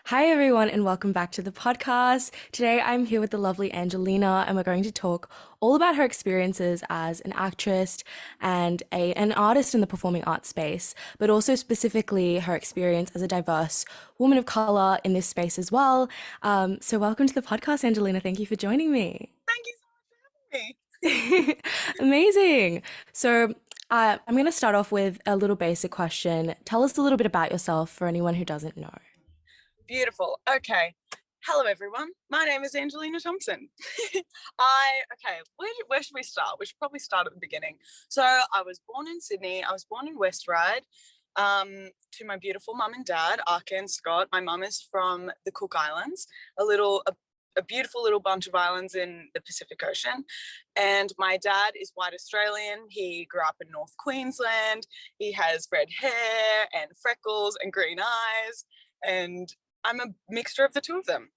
Hi, everyone, and welcome back to the podcast. Today, I'm here with the lovely Angelina, and we're going to talk all about her experiences as an actress and an artist in the performing arts space, but also specifically her experience as a diverse woman of color in this space as well. So, welcome to the podcast, Angelina. Thank you for joining me. Thank you so much for having me. Amazing. So, I'm going to start off with a little basic question. Tell us a little bit about yourself for anyone who doesn't know. Beautiful. Okay. Hello, everyone. My name is Angelina Thomson. Where should we start? We should probably start at the beginning. So I was born in Sydney. I was born in West Ryde, to my beautiful mum and dad, Arca and Scott. My mum is from the Cook Islands, a beautiful little bunch of islands in the Pacific Ocean. And my dad is white Australian. He grew up in North Queensland. He has red hair and freckles and green eyes. And I'm a mixture of the two of them.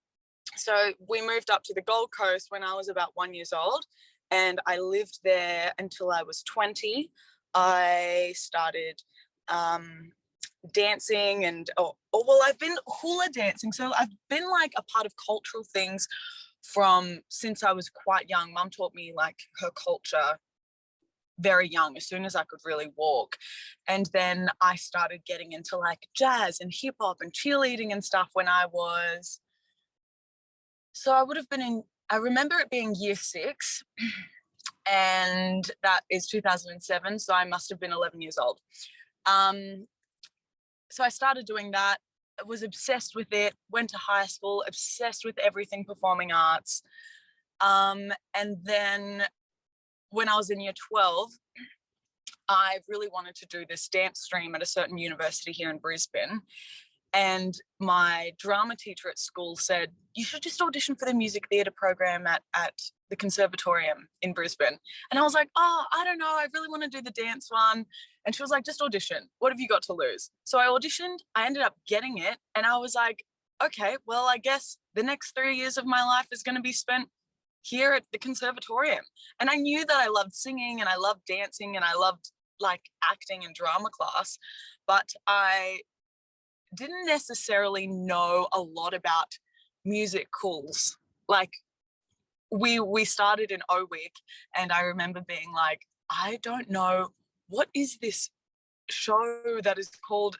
So we moved up to the Gold Coast when I was about 1 year old, and I lived there until I was 20. I started dancing I've been hula dancing. So I've been like a part of cultural things from since I was quite young. Mum taught me like her culture very young, as soon as I could really walk. And then I started getting into like jazz and hip hop and cheerleading and stuff when I would have been I remember it being year 6, and that is 2007. So I must have been 11 years old. So I started doing that. I was obsessed with it, went to high school, obsessed with everything performing arts. And then when I was in year 12, I really wanted to do this dance stream at a certain university here in Brisbane. And my drama teacher at school said, you should just audition for the music theatre program at the conservatorium in Brisbane. And I was like, oh, I don't know, I really want to do the dance one. And she was like, just audition. What have you got to lose? So I auditioned, I ended up getting it. And I was like, okay, well, I guess the next 3 years of my life is going to be spent here at the conservatorium. And I knew that I loved singing and I loved dancing and I loved like acting and drama class, but I didn't necessarily know a lot about musicals. Like we started in O-Week, and I remember being like, I don't know, what is this show that is called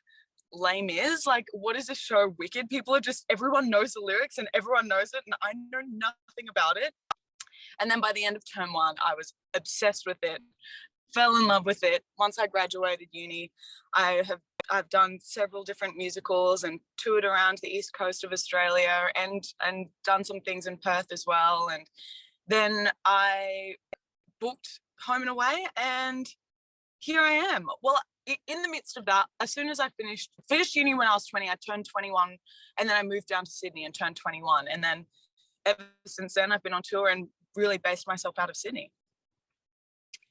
Les Mis? Like, what is this show, Wicked? People are just, everyone knows the lyrics and everyone knows it, and I know nothing about it. And then by the end of term 1, I was obsessed with it, fell in love with it. Once I graduated uni, I've done several different musicals and toured around the east coast of Australia and done some things in Perth as well. And then I booked Home and Away, and here I am. Well, in the midst of that, as soon as I finished uni when I was 20, I turned 21, and then I moved down to Sydney and turned 21. And then ever since then, I've been on tour and really based myself out of Sydney.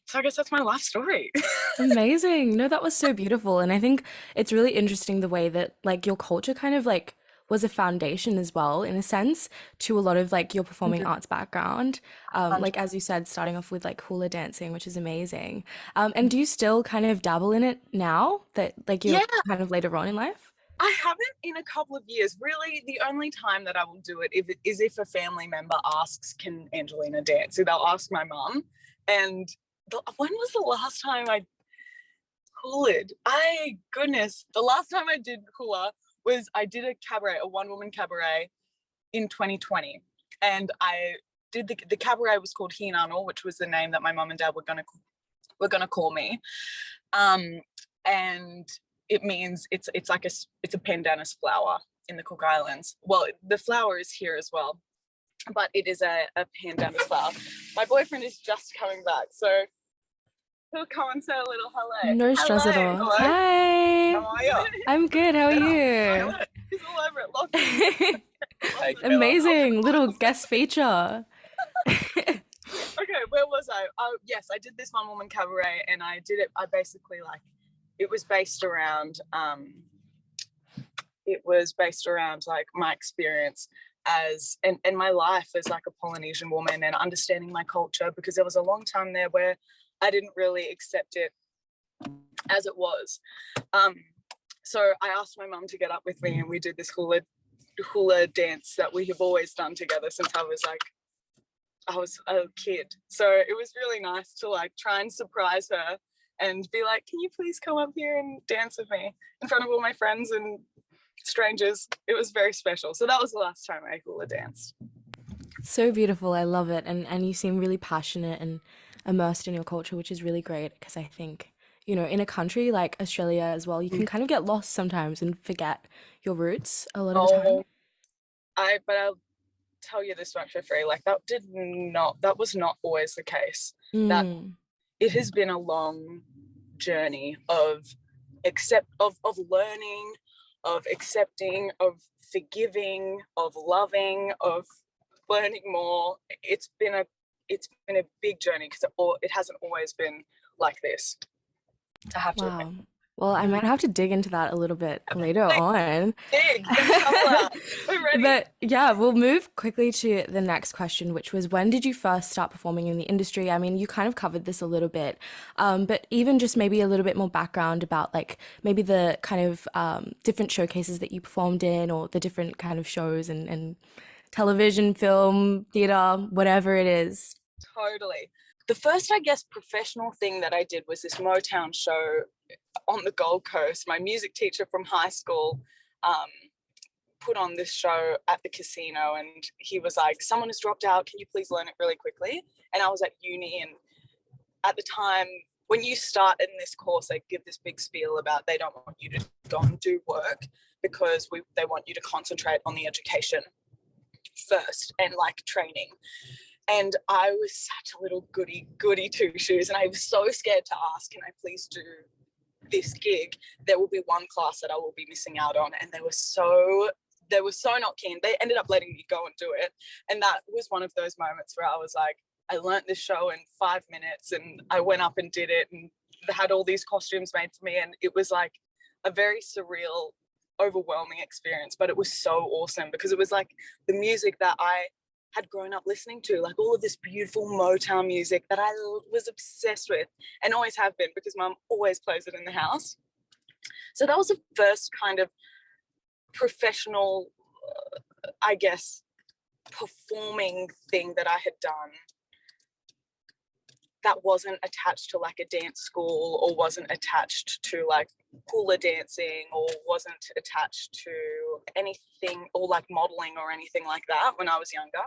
So I guess that's my life story. Amazing. No, that was so beautiful. And I think it's really interesting the way that like your culture kind of like was a foundation as well, in a sense, to a lot of like your performing arts background. Like as you said, starting off with like hula dancing, which is amazing. And do you still kind of dabble in it now that like you're Yeah, kind of later on in life? I haven't in a couple of years. Really, the only time that I will do it is if a family member asks, can Angelina dance? So they'll ask my mum. And when was the last time I hulaed? Goodness, the last time I did hula was I did a cabaret, a one-woman cabaret in 2020. And I did the cabaret was called Hinano, which was the name that my mum and dad were gonna call me. And it means it's like it's a pandanus flower in the Cook Islands. Well, the flower is here as well, but it is a pandanus flower. My boyfriend is just coming back, so he'll come and say a little hello. No stress at Hello. all. Hello. Hi. How are you? I'm good. How are Yeah. you? He's all over it. Lots. Hey, Camilla. Amazing. Little guest feature. Okay, where was I? Oh, yes, I did this one woman cabaret, and I did it. I basically it was based around like my experience and my life as like a Polynesian woman and understanding my culture, because there was a long time there where I didn't really accept it as it was. So I asked my mum to get up with me, and we did this hula dance that we have always done together since I was a kid. So it was really nice to like try and surprise her and be like, can you please come up here and dance with me in front of all my friends and strangers? It was very special. So that was the last time I hula danced. So beautiful. I love it. And you seem really passionate and immersed in your culture, which is really great because I think, you know, in a country like Australia as well, you can kind of get lost sometimes and forget your roots a lot of the time. But I'll tell you this much for free, like that was not always the case. That it has been a long journey of learning, of accepting, of forgiving, of loving, of learning more. It's been a big journey because it hasn't always been like this. I have to admit. Well, I might have to dig into that a little bit later on. We're ready. But yeah, we'll move quickly to the next question, which was, when did you first start performing in the industry? I mean, you kind of covered this a little bit, but even just maybe a little bit more background about like maybe the kind of different showcases that you performed in, or the different kind of shows and television, film, theater, whatever it is. Totally. The first, I guess, professional thing that I did was this Motown show on the Gold Coast. My music teacher from high school put on this show at the casino, and he was like, someone has dropped out, can you please learn it really quickly? And I was at uni, and at the time, when you start in this course, they give this big spiel about they don't want you to go and do work because they want you to concentrate on the education first and like training. And I was such a little goody two-shoes, and I was so scared to ask, can I please do this gig? There will be one class that I will be missing out on. And they were so not keen. They ended up letting me go and do it. And that was one of those moments where I was like, I learned this show in 5 minutes, and I went up and did it, and had all these costumes made for me. And it was like a very surreal, overwhelming experience, but it was so awesome because it was like the music that I had grown up listening to, like all of this beautiful Motown music that I was obsessed with and always have been because mum always plays it in the house. So that was the first kind of professional, I guess, performing thing that I had done that wasn't attached to like a dance school, or wasn't attached to like hula dancing, or wasn't attached to anything, or like modeling or anything like that when I was younger.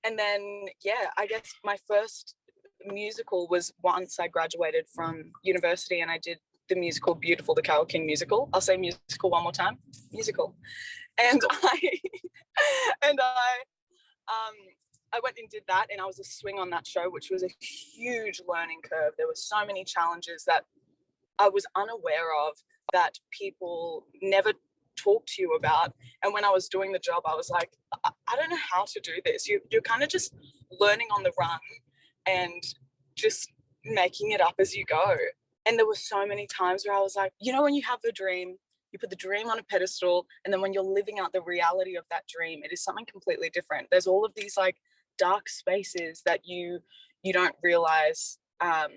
And then, yeah, I guess my first musical was once I graduated from university, and I did the musical Beautiful, the Carole King musical. I'll say musical one more time, musical. And I went and did that, and I was a swing on that show, which was a huge learning curve. There were so many challenges that I was unaware of, that people never talk to you about. And when I was doing the job, I was like, I don't know how to do this. You're kind of just learning on the run and just making it up as you go. And there were so many times where I was like, you know, when you have the dream, you put the dream on a pedestal, and then when you're living out the reality of that dream, it is something completely different. There's all of these like dark spaces that you don't realize. I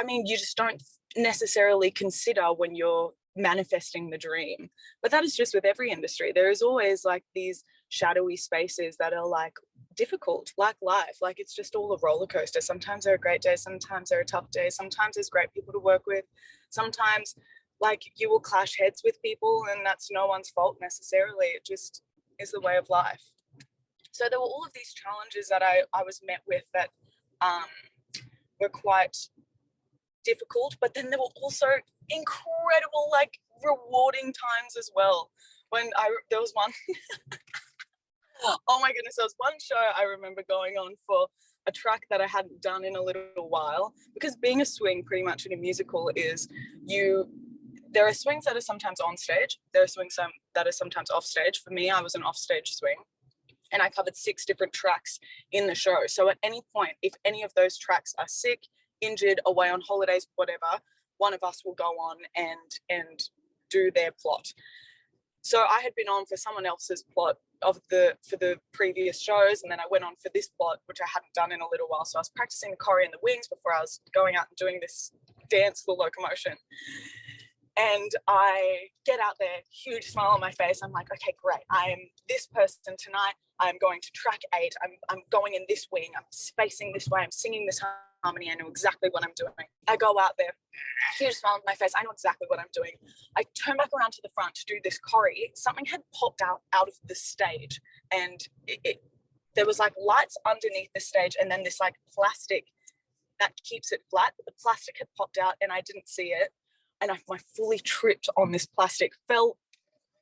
mean, you just don't necessarily consider when you're manifesting the dream. But that is just with every industry. There is always like these shadowy spaces that are like difficult, like life. Like it's just all a roller coaster. Sometimes there are great days, sometimes there are tough days, sometimes there's great people to work with, sometimes like you will clash heads with people, and that's no one's fault necessarily. It just is the way of life. So there were all of these challenges that I was met with that were quite difficult, but then there were also incredible, like rewarding times as well. There was one oh my goodness, there was one show I remember going on for a track that I hadn't done in a little while, because being a swing pretty much in a musical is there are swings that are sometimes on stage, there are swings that are sometimes off stage. For me, I was an off stage swing, and I covered 6 different tracks in the show. So at any point, if any of those tracks are sick, injured, away on holidays, whatever, one of us will go on and do their plot. So I had been on for someone else's plot for the previous shows, and then I went on for this plot, which I hadn't done in a little while. So I was practicing the choreo and the wings before I was going out and doing this dance, the locomotion. And I get out there, huge smile on my face. I'm like, okay, great. I am this person tonight. I'm going to track 8. I'm going in this wing. I'm spacing this way. I'm singing this harmony. I know exactly what I'm doing. I go out there, huge smile on my face. I know exactly what I'm doing. I turn back around to the front to do this choreo. Something had popped out of the stage, and there was like lights underneath the stage, and then this like plastic that keeps it flat. But the plastic had popped out, and I didn't see it. And I fully tripped on this plastic, fell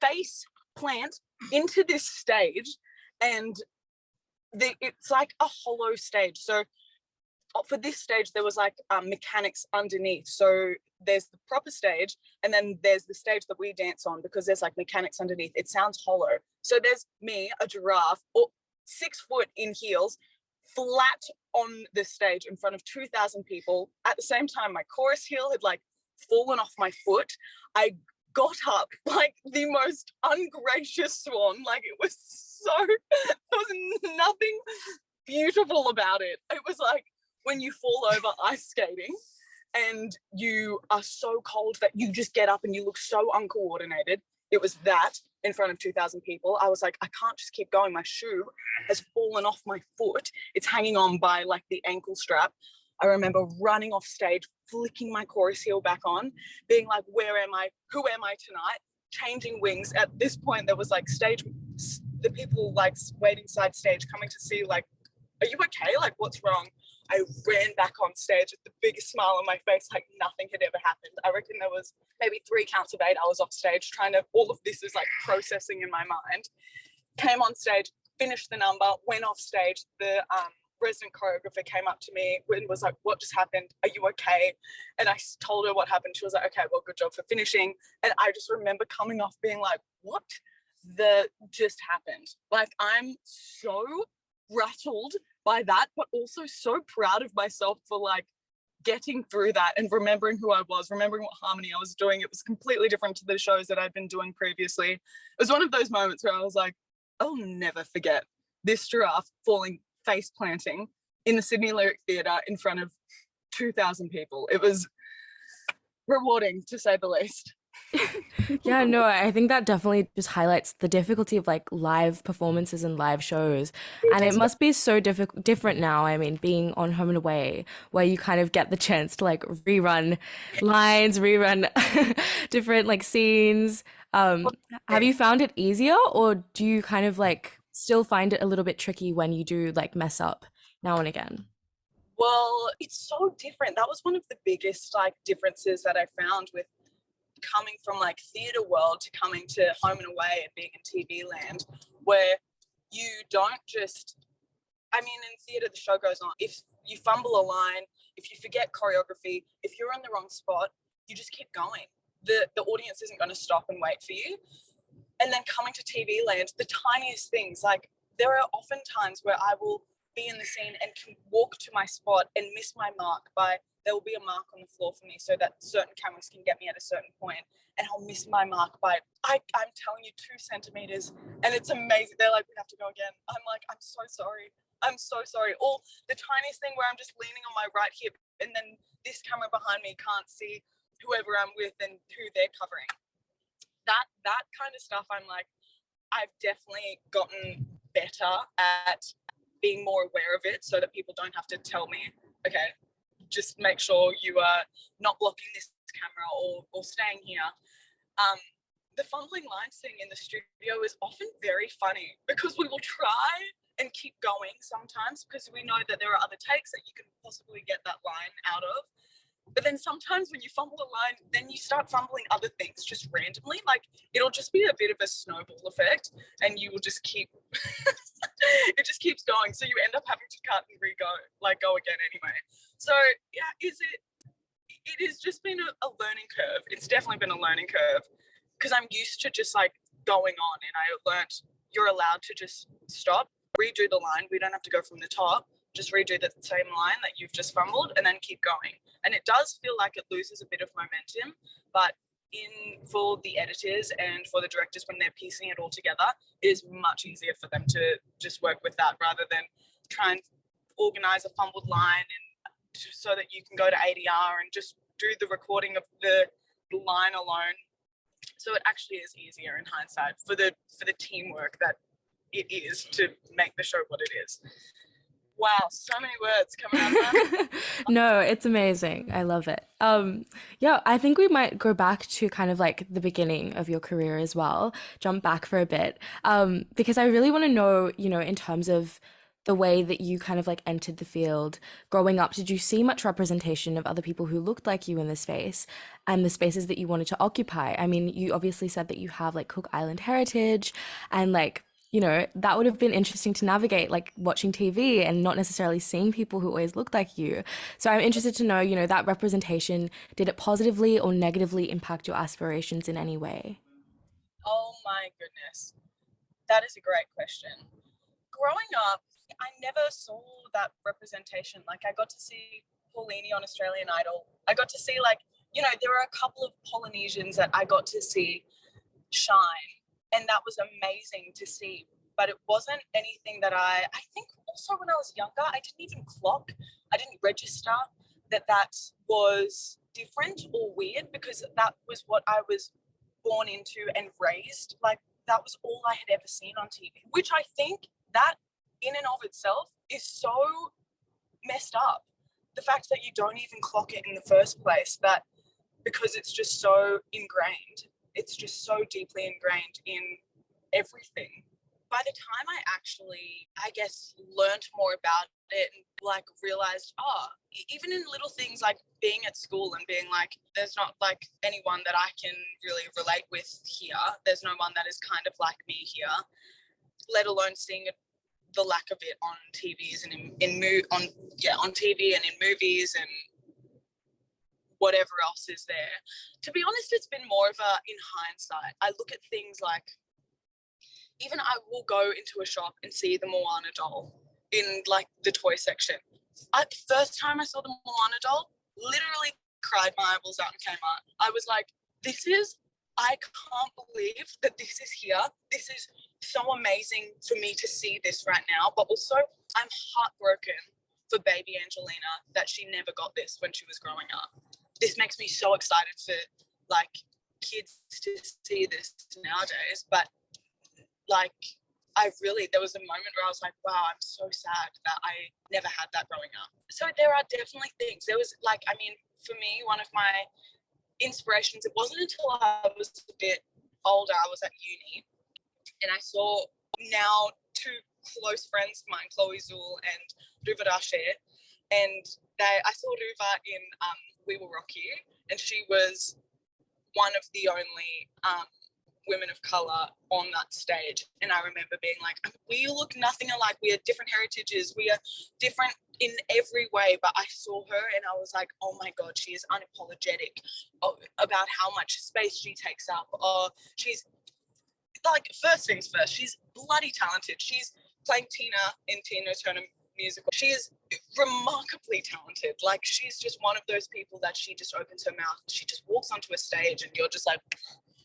face plant into this stage, and it's like a hollow stage. So for this stage, there was like mechanics underneath. So there's the proper stage, and then there's the stage that we dance on, because there's like mechanics underneath. It sounds hollow. So there's me, a giraffe, or 6 foot in heels, flat on the stage in front of 2,000 people. At the same time, my chorus heel had like fallen off my foot. I got up like the most ungracious swan. Like it was there was nothing beautiful about it. It was like when you fall over ice skating and you are so cold that you just get up and you look so uncoordinated. It was that in front of 2,000 people. I was like, I can't just keep going. My shoe has fallen off my foot. It's hanging on by like the ankle strap. I remember running off stage, flicking my chorus heel back on, being like, where am I? Who am I tonight? Changing wings. At this point, there was like the people like waiting side stage coming to see like, are you okay? Like, what's wrong? I ran back on stage with the biggest smile on my face, like nothing had ever happened. I reckon there was maybe 3 counts of 8 hours off stage all of this is like processing in my mind. Came on stage, finished the number, went off stage. The resident choreographer came up to me and was like, what just happened? Are you okay? And I told her what happened. She was like, okay, well, good job for finishing. And I just remember coming off being like, what just happened? Like, I'm so rattled by that, but also so proud of myself for like getting through that and remembering who I was, remembering what harmony I was doing. It was completely different to the shows that I'd been doing previously. It was one of those moments where I was like, I'll never forget this giraffe falling face planting in the Sydney Lyric Theatre in front of 2,000 people. It was rewarding, to say the least. Yeah, no, I think that definitely just highlights the difficulty of like live performances and live shows. And it must be so different now. I mean, being on Home and Away, where you kind of get the chance to like rerun lines, rerun different like scenes. Have you found it easier, or do you kind of like still find it a little bit tricky when you do like mess up now and again? Well, it's so different. That was one of the biggest like differences that I found with coming from like theatre world to coming to Home and Away and being in TV land, where you don't just, I mean, in theatre the show goes on. If you fumble a line, if you forget choreography, if you're in the wrong spot, you just keep going. The audience isn't going to stop and wait for you. And then coming to TV land, the tiniest things, like there are often times where I will be in the scene and can walk to my spot and miss my mark by, there will be a mark on the floor for me so that certain cameras can get me at a certain point, and I'll miss my mark by, I'm telling you, 2 centimeters, and it's amazing. They're like, we have to go again. I'm like, I'm so sorry. I'm so sorry. Or the tiniest thing where I'm just leaning on my right hip and then this camera behind me can't see whoever I'm with and who they're covering. That kind of stuff, I'm like, I've definitely gotten better at being more aware of it so that people don't have to tell me, okay, just make sure you are not blocking this camera or staying here. The fumbling lines thing in the studio is often very funny because we will try and keep going sometimes because we know that there are other takes that you can possibly get that line out of. But then sometimes when you fumble a line, then you start fumbling other things just randomly. Like it'll just be a bit of a snowball effect and you will just keep, it just keeps going. So you end up having to cut and go again anyway. So yeah, it has just been a learning curve. It's definitely been a learning curve because I'm used to just like going on, and I learned you're allowed to just stop, redo the line. We don't have to go from the top. Just redo the same line that you've just fumbled and then keep going. And it does feel like it loses a bit of momentum, but for the editors and for the directors when they're piecing it all together, it is much easier for them to just work with that rather than try and organize a fumbled line and so that you can go to ADR and just do the recording of the line alone. So it actually is easier in hindsight for the teamwork that it is to make the show what it is. Wow, so many words coming out of that. No, it's amazing. I love it. Yeah, I think we might go back to kind of like the beginning of your career as well, jump back for a bit. Because I really want to know, in terms of the way that you kind of like entered the field growing up, did you see much representation of other people who looked like you in the space and the spaces that you wanted to occupy? I mean, you obviously said that you have like Cook Island heritage and like that would have been interesting to navigate, like watching TV and not necessarily seeing people who always looked like you. So I'm interested to know, that representation, did it positively or negatively impact your aspirations in any way? Oh my goodness. That is a great question. Growing up, I never saw that representation. Like, I got to see Paulini on Australian Idol. I got to see, like, there were a couple of Polynesians that I got to see shine, and that was amazing to see. But it wasn't anything that I think also when I was younger, I didn't even clock, I didn't register that was different or weird, because that was what I was born into and raised. Like, that was all I had ever seen on TV, which I think that in and of itself is so messed up. The fact that you don't even clock it in the first place, that because it's just so ingrained, it's just so deeply ingrained in everything. By the time I actually, I guess, learned more about it and like realized, even in little things like being at school and being like, there's not like anyone that I can really relate with here. There's no one that is kind of like me here, let alone seeing it, the lack of it on TVs and on TV and in movies and whatever else is there. To be honest, it's been more of in hindsight, I look at things like, even I will go into a shop and see the Moana doll in like the toy section. The first time I saw the Moana doll, literally cried my eyeballs out in Kmart. I was like, I can't believe that this is here. This is so amazing for me to see this right now. But also, I'm heartbroken for baby Angelina that she never got this when she was growing up. This makes me so excited for like kids to see this nowadays. But like, there was a moment where I was like, wow, I'm so sad that I never had that growing up. So there are definitely things. There was like, I mean, for me, one of my inspirations, it wasn't until I was a bit older, I was at uni, and I saw now two close friends of mine, Chloe Zool and Ruva Dashe, and I saw Ruva in We Will Rock You, and she was one of the only women of color on that stage. And I remember being like, we look nothing alike. We are different heritages. We are different in every way. But I saw her and I was like, oh my God, she is unapologetic about how much space she takes up. She's like, first things first, she's bloody talented. She's playing Tina in Tina Turner musical. She is remarkably talented. Like, she's just one of those people that she just opens her mouth. She just walks onto a stage and you're just like,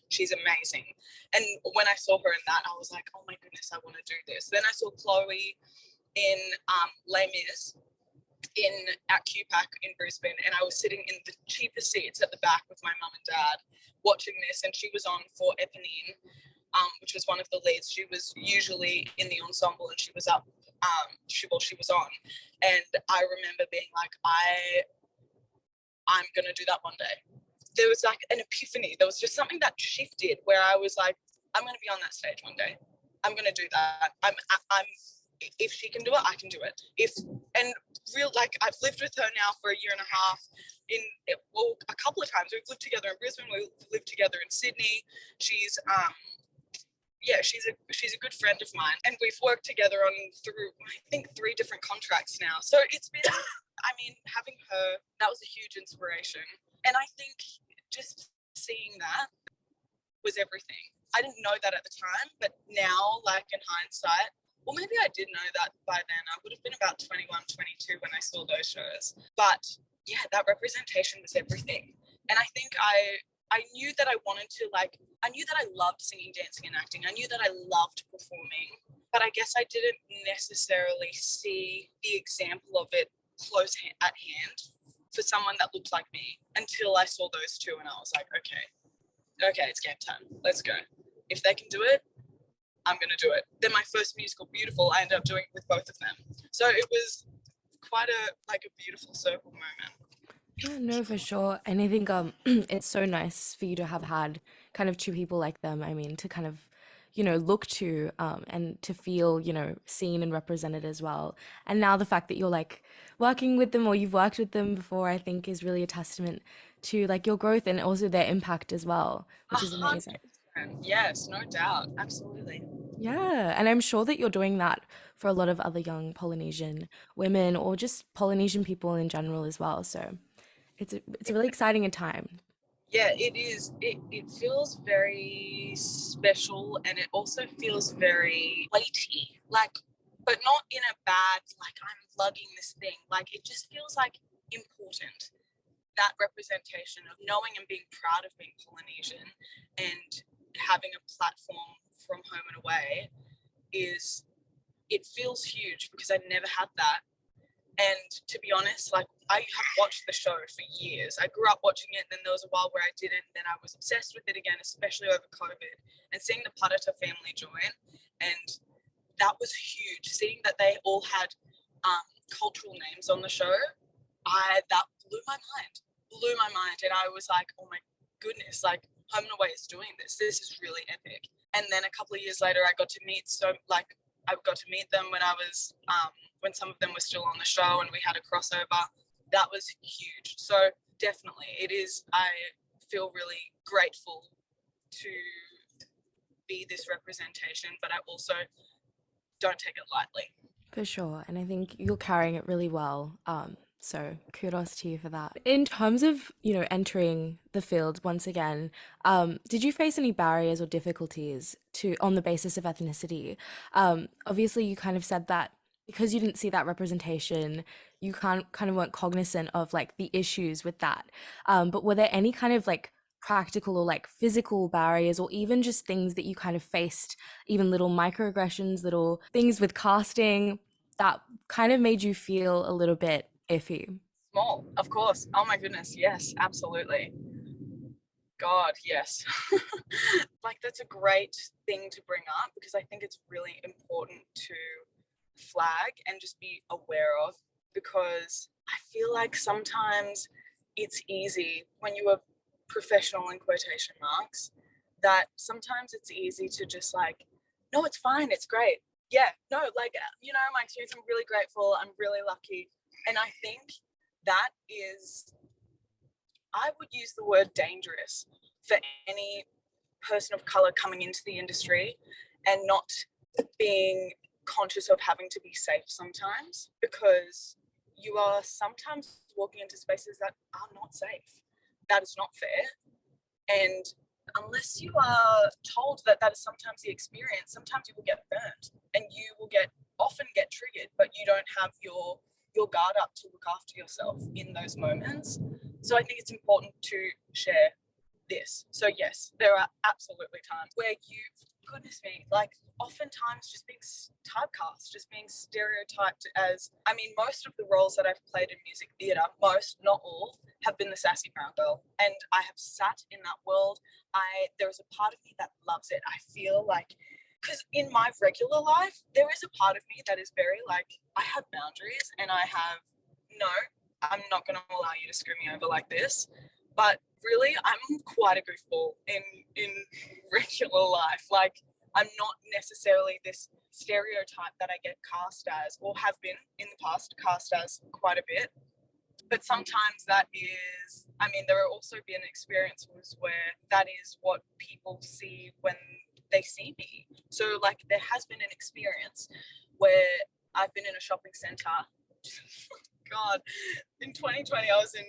she's amazing. And when I saw her in that, I was like, oh my goodness, I want to do this. Then I saw Chloe in Les Mis at QPAC in Brisbane, and I was sitting in the cheapest seats at the back with my mum and dad watching this, and she was on for Eponine, which was one of the leads. She was usually in the ensemble, and she was up. She was on, and I remember being like, I'm gonna do that one day. There was like an epiphany. There was just something that shifted where I was like, I'm going to be on that stage one day. I'm going to do that. If she can do it, I can do it. I've lived with her now for a year and a half a couple of times. We've lived together in Brisbane. We've lived together in Sydney. She's a good friend of mine, and we've worked together through I think 3 different contracts now. So it's been, having her, that was a huge inspiration. And I think just seeing that was everything. I didn't know that at the time, but now, like in hindsight, well, maybe I did know that by then. I would have been about 21, 22 when I saw those shows. But yeah, that representation was everything. And I think I knew that I wanted to, I knew that I loved singing, dancing, and acting. I knew that I loved performing, but I guess I didn't necessarily see the example of it close at hand for someone that looked like me until I saw those two, and I was like, okay, it's game time. Let's go. If they can do it, I'm going to do it. Then my first musical, Beautiful, I ended up doing it with both of them. So it was quite a beautiful circle moment. Yeah, no, for sure. And I think it's so nice for you to have had kind of two people like them. I mean, to kind of, look to and to feel, seen and represented as well. And now the fact that you're like working with them or you've worked with them before, I think is really a testament to like your growth and also their impact as well, which is amazing. 100%. Yes, no doubt. Absolutely. Yeah, and I'm sure that you're doing that for a lot of other young Polynesian women or just Polynesian people in general as well. So it's a really exciting time. Yeah, it is. It feels very special, and it also feels very weighty. Like, but not in a bad, like I'm lugging this thing. Like, it just feels like important. That representation of knowing and being proud of being Polynesian and having a platform from home and away it feels huge because I never had that. And to be honest, like I have watched the show for years. I grew up watching it, and then there was a while where I didn't. And then I was obsessed with it again, especially over COVID. And seeing the Parata family join, and that was huge. Seeing that they all had cultural names on the show, that blew my mind. And I was like, oh my goodness, like Home and Away is doing this. This is really epic. And then a couple of years later, I got to meet them when I was when some of them were still on the show, and we had a crossover. That was huge. So definitely, it is. I feel really grateful to be this representation, but I also don't take it lightly. For sure. And I think you're carrying it really well. So kudos to you for that. In terms of, entering the field once again, did you face any barriers or difficulties on the basis of ethnicity? Obviously you kind of said that because you didn't see that representation, you kind of weren't cognizant of like the issues with that. But were there any kind of like practical or like physical barriers or even just things that you kind of faced, even little microaggressions, little things with casting that kind of made you feel a little bit iffy? Small, of course. Oh my goodness, yes, absolutely. God, yes. Like that's a great thing to bring up because I think it's really important to flag and just be aware of, because I feel like sometimes it's easy when you are professional in quotation marks, that sometimes it's easy to just like, no, it's fine, it's great. Yeah, no, like, my experience, I'm really grateful, I'm really lucky. And I think that is, I would use the word dangerous for any person of color coming into the industry and not being conscious of having to be safe sometimes, because you are sometimes walking into spaces that are not safe. That is not fair. And unless you are told that that is sometimes the experience, sometimes you will get burnt and you will often get triggered, but you don't have your guard up to look after yourself in those moments. So I think it's important to share this. So yes, there are absolutely times where goodness me, like oftentimes just being typecast, just being stereotyped as, I mean, most of the roles that I've played in music theatre, most, not all, have been the sassy brown girl. And I have sat in that world. There is a part of me that loves it. I feel like, because in my regular life, there is a part of me that is very like, I have boundaries and I have, no, I'm not going to allow you to screw me over like this. But really, I'm quite a goofball in regular life. Like, I'm not necessarily this stereotype that I get cast as, or have been in the past cast as quite a bit. But sometimes that is, I mean, there have also been experiences where that is what people see when they see me. So like there has been an experience where I've been in a shopping centre. God, in 2020 I was in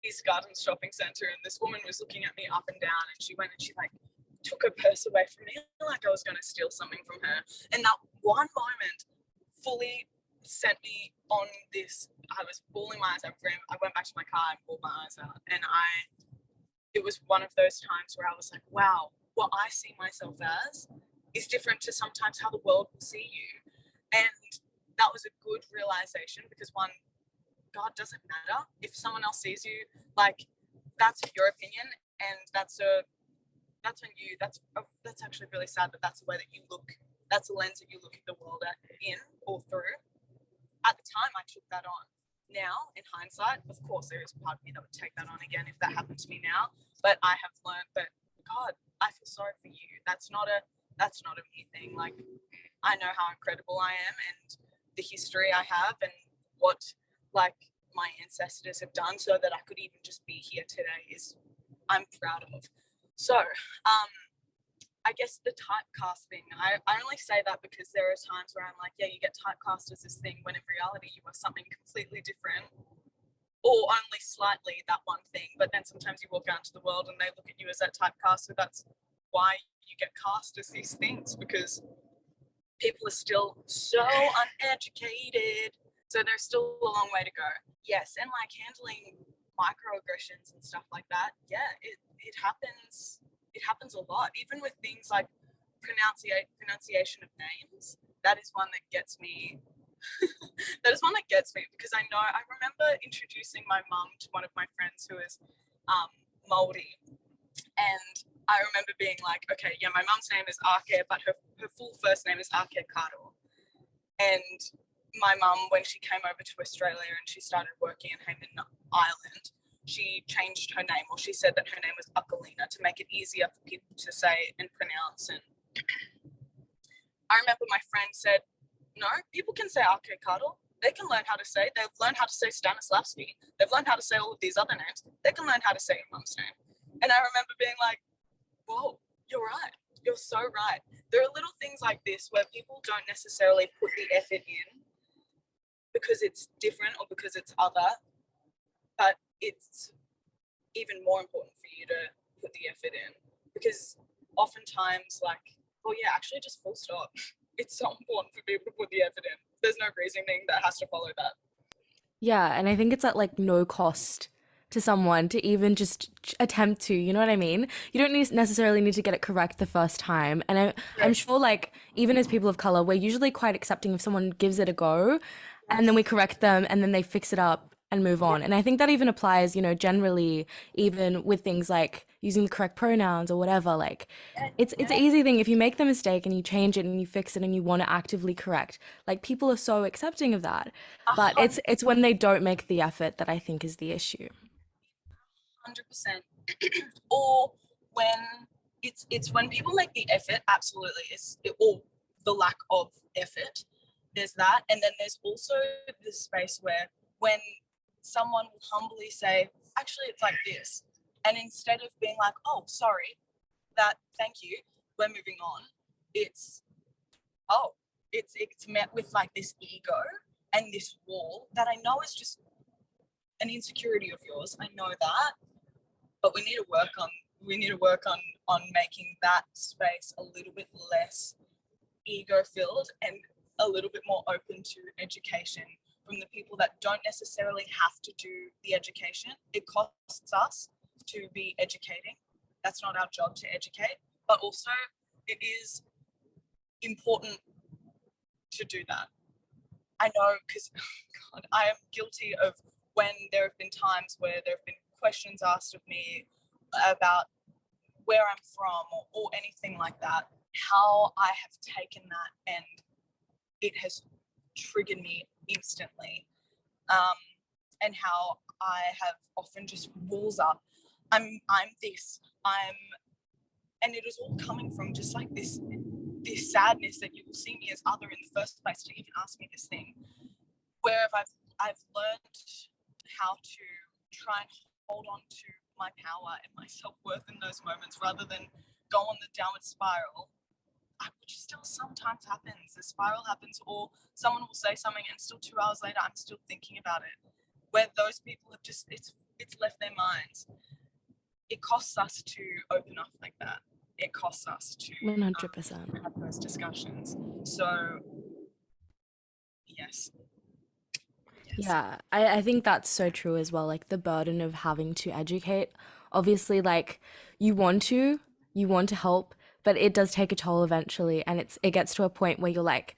East Gardens shopping centre, and this woman was looking at me up and down, and she went and she like took her purse away from me like I was going to steal something from her. And that one moment fully sent me on this. I was bawling my eyes out. I went back to my car and bawled my eyes out, and it was one of those times where I was like, wow, what I see myself as is different to sometimes how the world will see you. And that was a good realization, because one, God, doesn't matter if someone else sees you. Like, that's your opinion, and that's on you. That's actually really sad, but that's the way that you look. That's the lens that you look at the world in or through. At the time, I took that on. Now, in hindsight, of course, there is a part of me that would take that on again if that happened to me now. But I have learned that, God, I feel sorry for you. That's not a me thing. Like, I know how incredible I am and the history I have and what, like, my ancestors have done so that I could even just be here today is I'm proud of. So, I guess the typecast thing, I only say that because there are times where I'm like, yeah, you get typecast as this thing when in reality you are something completely different or only slightly that one thing. But then sometimes you walk out into the world and they look at you as that typecast. So that's why you get cast as these things, because people are still so uneducated. So there's still a long way to go. Yes, and like handling microaggressions and stuff like that, yeah, it happens. It happens a lot, even with things like pronunciation of names. That is one that gets me. That is one that gets me because I remember introducing my mum to one of my friends who is Māori, and I remember being like, okay, yeah, my mum's name is Ake, but her full first name is Ake Karo. And my mum, when she came over to Australia and she started working in Hayman Island, she changed her name, or she said that her name was Angelina to make it easier for people to say and pronounce. And I remember my friend said, no, people can say Ake Karo. They can learn how to say, they've learned how to say Stanislavski. They've learned how to say all of these other names. They can learn how to say your mum's name. And I remember being like, whoa, you're right. You're so right. There are little things like this where people don't necessarily put the effort in because it's different or because it's other, but it's even more important for you to put the effort in, because oftentimes, like, well, yeah, actually just full stop. It's so important for people to put the effort in. There's no reasoning that has to follow that. Yeah, and I think it's at like no cost to someone to even just attempt to, you know what I mean? You don't necessarily need to get it correct the first time. And I'm sure, like, even as people of color, we're usually quite accepting if someone gives it a go and then we correct them and then they fix it up and move on. And I think that even applies, generally, even with things like using the correct pronouns or whatever. Like, it's an easy thing if you make the mistake and you change it and you fix it and you want to actively correct. Like, people are so accepting of that. But it's when they don't make the effort that I think is the issue. 100%. Or when it's when people make the effort, absolutely, or the lack of effort. There's that, and then there's also this space where when someone will humbly say, actually, it's like this, and instead of being like, oh, sorry, thank you, we're moving on, it's met with like this ego and this wall that I know is just an insecurity of yours. I know that, but we need to work on making that space a little bit less ego filled and a little bit more open to education from the people that don't necessarily have to do the education. It costs us to be educating. That's not our job to educate, but also it is important to do that. I know, because God, I am guilty of when there have been times where there have been questions asked of me about where I'm from or anything like that, how I have taken that and it has triggered me instantly, and how I have often just walls up. I'm this, and it is all coming from just like this sadness that you will see me as other in the first place to even ask me this thing. Where I've learned how to try and hold on to my power and my self-worth in those moments rather than go on the downward spiral, which still sometimes happens. The spiral happens, or someone will say something and still 2 hours later I'm still thinking about it, where those people have just it's left their minds. It costs us to open up like that. It costs us to 100%. have those discussions. So yes. Yeah, I think that's so true as well. Like the burden of having to educate. Obviously, like you want to help, but it does take a toll eventually, and it gets to a point where you're like,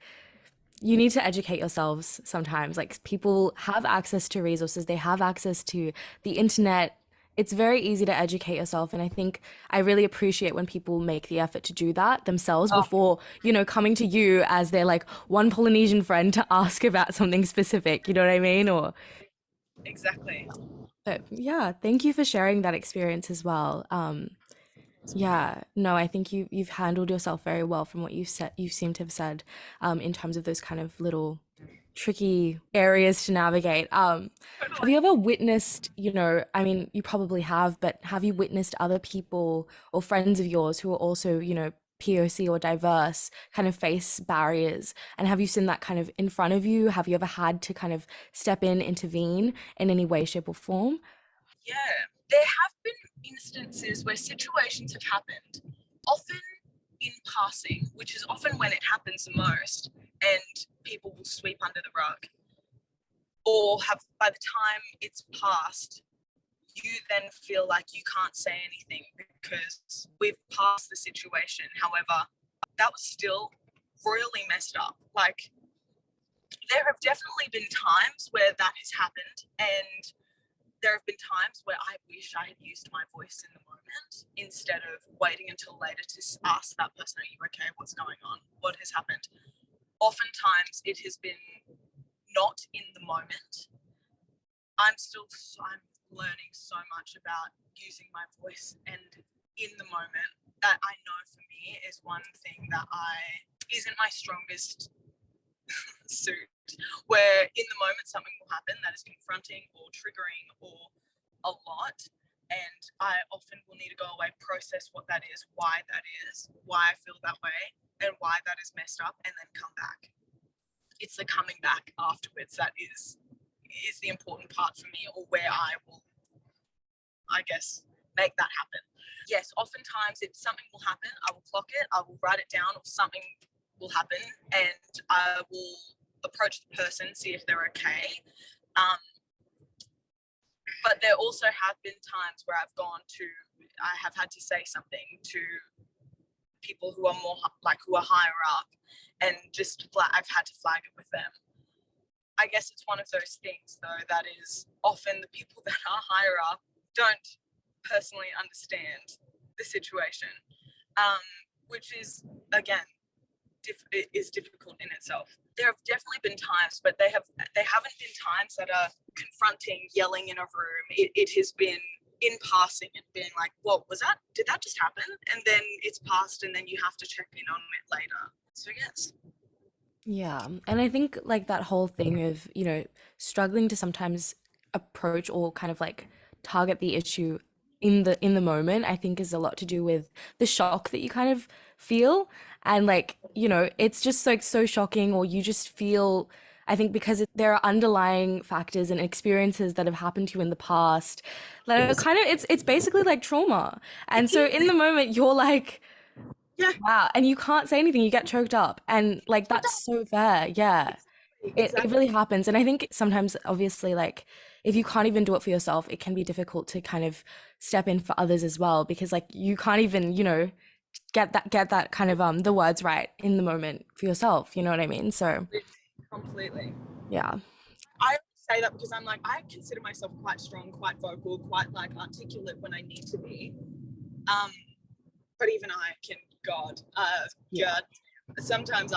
you need to educate yourselves sometimes. Like people have access to resources, they have access to the internet. It's very easy to educate yourself. And I think I really appreciate when people make the effort to do that themselves Oh, before, coming to you as their like one Polynesian friend to ask about something specific. You know what I mean? Or, exactly. but yeah, thank you for sharing that experience as well. Yeah, no, I think you've handled yourself very well from what you've said. You seem to have said, in terms of those kind of little tricky areas to navigate. Have you Totally. ever witnessed, I mean, you probably have, but have you witnessed other people or friends of yours who are also, POC or diverse kind of face barriers? And have you seen that kind of in front of you? Have you ever had to kind of step in, intervene in any way, shape, or form? Yeah, there have been instances where situations have happened, often in passing, which is often when it happens the most, and people will sweep under the rug. Or have, by the time it's passed, you then feel like you can't say anything because we've passed the situation. However, that was still royally messed up. Like, there have definitely been times where that has happened, and there have been times where I wish I had used my voice in the moment instead of waiting until later to ask that person, "Are you okay? What's going on? What has happened?" Oftentimes, it has been not in the moment. I'm learning so much about using my voice and in the moment. That I know for me is one thing that I isn't my strongest suit, where in the moment something will happen that is confronting or triggering or a lot, and I often will need to go away, process what that is, why I feel that way, and why that is messed up, and then come back. It's the coming back afterwards that is the important part for me, or where I will, I guess, make that happen. Yes, oftentimes if something will happen, I will clock it, I will write it down, or something will happen, and I will approach the person, see if they're okay. But there also have been times where I have had to say something to people who are more who are higher up, and just I've had to flag it with them. I guess it's one of those things, though, that is often the people that are higher up don't personally understand the situation, which is, again, is difficult in itself. There have definitely been times, but they haven't been times that are confronting, yelling in a room. It has been in passing and being like, "What was that? Did that just happen?" And then it's passed, and then you have to check in on it later. So yes. Yeah. And I think like that whole thing of, struggling to sometimes approach or kind of like target the issue in the moment, I think is a lot to do with the shock that you kind of feel. And like, it's just like so shocking, or you just feel, I think because there are underlying factors and experiences that have happened to you in the past that are Yes. kind of, it's basically like trauma. It And so in is. the moment you're like, Yeah. wow, and you can't say anything, you get choked up. And like that's so fair. Yeah. It Exactly. really happens. And I think sometimes obviously like if you can't even do it for yourself, it can be difficult to kind of step in for others as well because like you can't even, get that kind of the words right in the moment for yourself, you know what I mean? So, Completely. yeah. I say that because I'm like, I consider myself quite strong, quite vocal, quite articulate when I need to be. Um, but even I can, Yeah. God, sometimes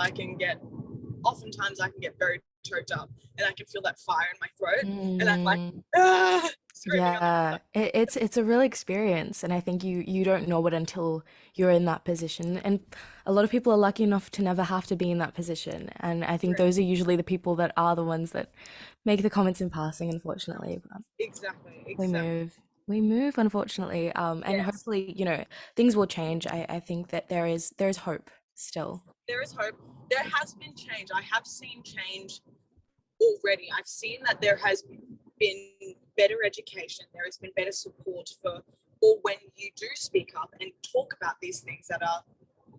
oftentimes I can get very choked up, and I can feel that fire in my throat, and I'm like, Mm, screaming on the yeah. inside. It's a real experience and I think you don't know it until you're in that position. And a lot of people are lucky enough to never have to be in that position. And I think those are usually the people that are the ones that make the comments in passing, unfortunately. But Exactly, we exactly. move. We move, unfortunately. And Yes, hopefully, things will change. I think that there's hope still. there is hope. There has been change. I have seen change already. I've seen that there has been better education, there has been better support for, or when you do speak up and talk about these things that are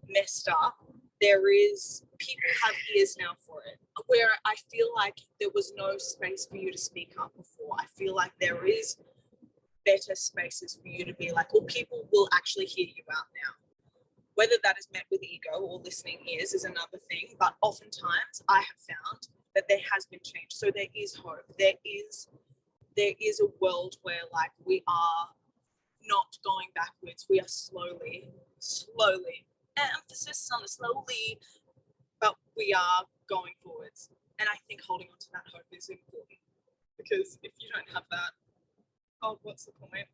messed up, people have ears now for it. Where I feel like there was no space for you to speak up before, I feel like there is better spaces for you to be like, well, people will actually hear you out now. Whether that is met with ego or listening ears is another thing, but oftentimes I have found that there has been change. So there is hope. There is a world where like we are not going backwards. We are slowly, emphasis on the slowly, but we are going forwards. And I think holding on to that hope is important, because if you don't have that, oh, what's the point?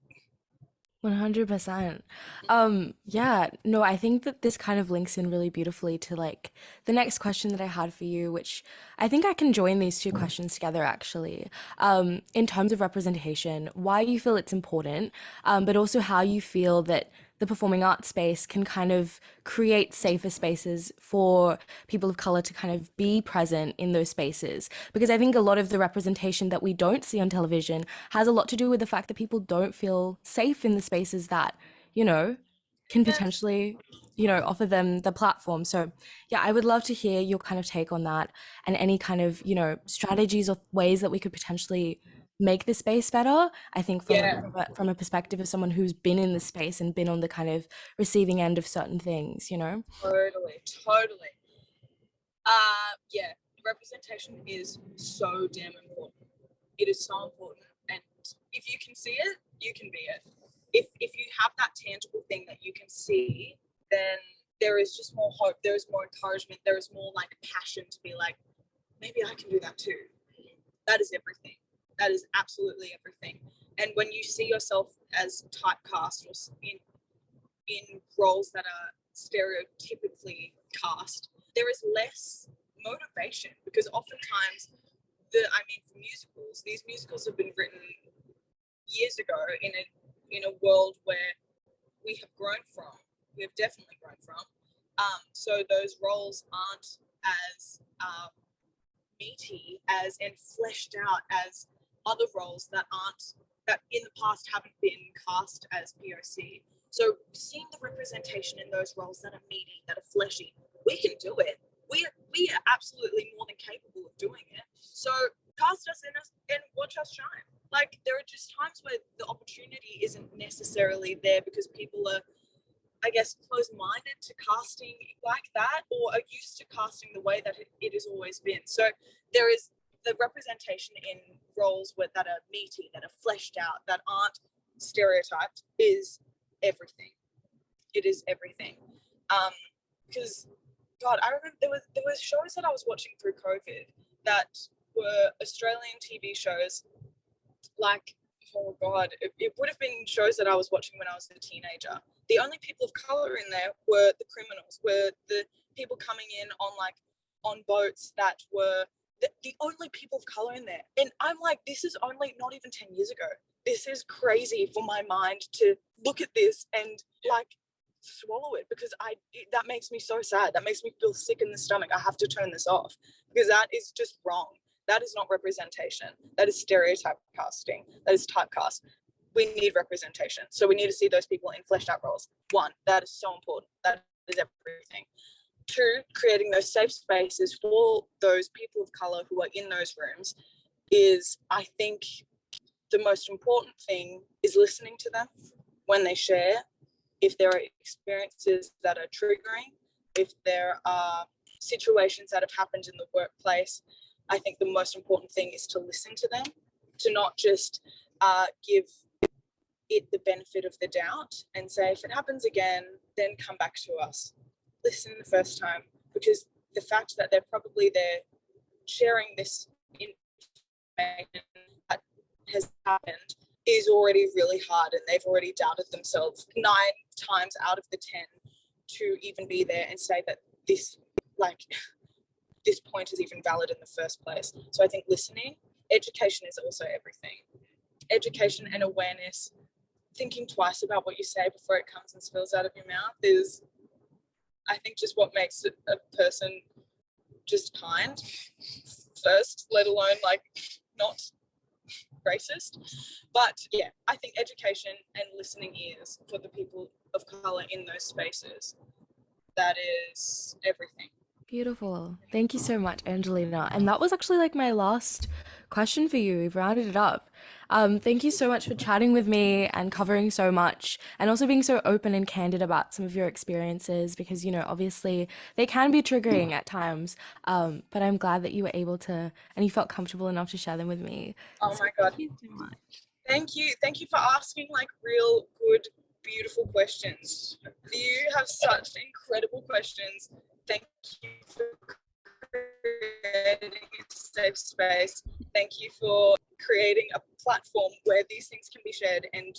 100%. Yeah, no, I think that this kind of links in really beautifully to like the next question that I had for you, which I think I can join these two questions together actually. In terms of representation, why you feel it's important, but also how you feel that the performing arts space can kind of create safer spaces for people of color to kind of be present in those spaces. Because I think a lot of the representation that we don't see on television has a lot to do with the fact that people don't feel safe in the spaces that, you know, can Yes. potentially, offer them the platform. So, yeah, I would love to hear your kind of take on that and any kind of, strategies or ways that we could potentially make the space better. I think from Yeah, from a perspective of someone who's been in the space and been on the kind of receiving end of certain things. totally. Yeah, representation is so damn important. It is so important. And if you can see it, you can be it. If you have that tangible thing that you can see, then there is just more hope, there is more encouragement, there is more like passion to be like, maybe I can do that too. That is everything. That is absolutely everything. And when you see yourself as typecast or in roles that are stereotypically cast, there is less motivation, because oftentimes for musicals, these musicals have been written years ago in a world where we have grown from. We have definitely grown from. So those roles aren't as meaty as and fleshed out as other roles that in the past haven't been cast as POC. So seeing the representation in those roles that are meaty, that are fleshy, we can do it. We are absolutely more than capable of doing it. So cast us in us and watch us shine. Like, there are just times where the opportunity isn't necessarily there because people are, I guess, closed-minded to casting like that, or are used to casting the way that it has always been. So there is the representation in roles that are meaty, that are fleshed out, that aren't stereotyped, is everything. It is everything. Because God, I remember there was shows that I was watching through COVID that were Australian TV shows. Like, oh God, it would have been shows that I was watching when I was a teenager. The only people of color in there were the criminals, were the people coming in on boats that were the only people of color in there. And I'm like, this is only not even 10 years ago. This is crazy for my mind to look at this and like swallow it, because that makes me so sad. That makes me feel sick in the stomach. I have to turn this off, because that is just wrong. That is not representation. That is stereotype casting. That is typecast. We need representation. So we need to see those people in fleshed out roles. One, that is so important. That is everything. Two, creating those safe spaces for those people of color who are in those rooms is, I think, the most important thing is listening to them when they share. If there are experiences that are triggering, if there are situations that have happened in the workplace, I think the most important thing is to listen to them, to not just give it the benefit of the doubt and say, if it happens again, then come back to us. Listen the first time, because the fact that they're probably there sharing this information that has happened is already really hard, and they've already doubted themselves 9 times out of the 10 to even be there and say that this point is even valid in the first place. So I think listening, education is also everything. Education and awareness, thinking twice about what you say before it comes and spills out of your mouth is, I think, just what makes a person just kind first, let alone like not racist. But yeah, I think education and listening ears for the people of color in those spaces, that is everything. Beautiful. Thank you so much, Angelina. And that was actually like my last question for you. We've rounded it up. Thank you so much for chatting with me and covering so much, and also being so open and candid about some of your experiences because, obviously they can be triggering at times. But I'm glad that you were able to and you felt comfortable enough to share them with me. Oh So my God. thank you so much. Thank you. Thank you for asking like real good, beautiful questions. You have such incredible questions. Thank you for creating a safe space. Thank you for creating a platform where these things can be shared and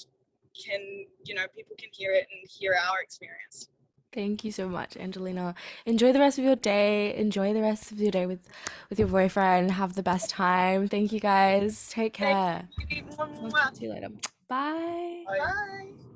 people can hear it and hear our experience. Thank you so much, Angelina. Enjoy the rest of your day. Enjoy the rest of your day with your boyfriend. Have the best time. Thank you guys. Take Thank care. you. I'll talk to you later. Bye. Bye.